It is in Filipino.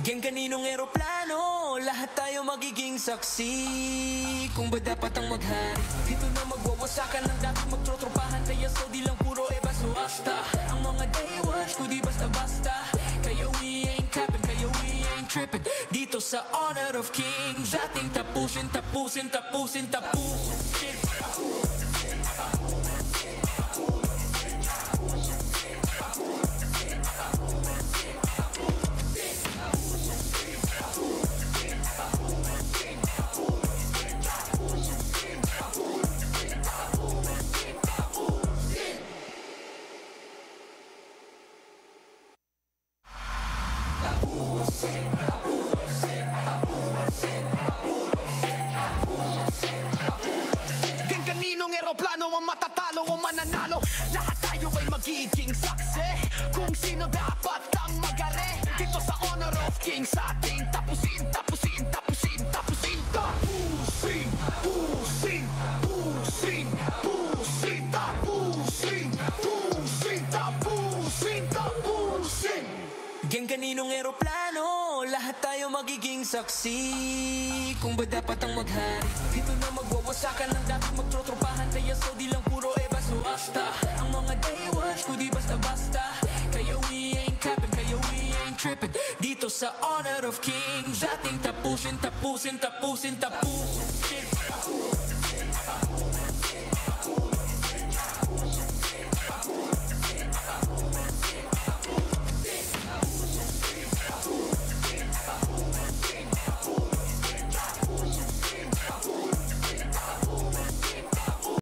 Gang kaninong eroplano, lahat tayo magiging saksi. Kung ba dapat ang maghari, dito na magwawasakan ng dati magtrotropahan. Kaya so di lang puro baso asta. Ang mga day ones, kudi basta-basta. Kaya we ain't capping, kaya we ain't tripping. Dito sa Honor of Kings, ating tapusin. Gang kaninong eroplano ang matatalo o mananalo. Lahat tayo ay magiging saksi. Kung sino dapat ang magare. Dito sa Honor of Kings ating tapusin. Gang kaninong eroplano, lahat tayo magiging saksi. Kung ba dapat ang maghari, dito na magwawasakan ng dati magtrotropahan. Kaya so di lang puro baso asta. Ang mga day ones, kudi basta-basta. Kaya we ain't capping, kaya we ain't tripping. Dito sa Honor of Kings, ating tapusin.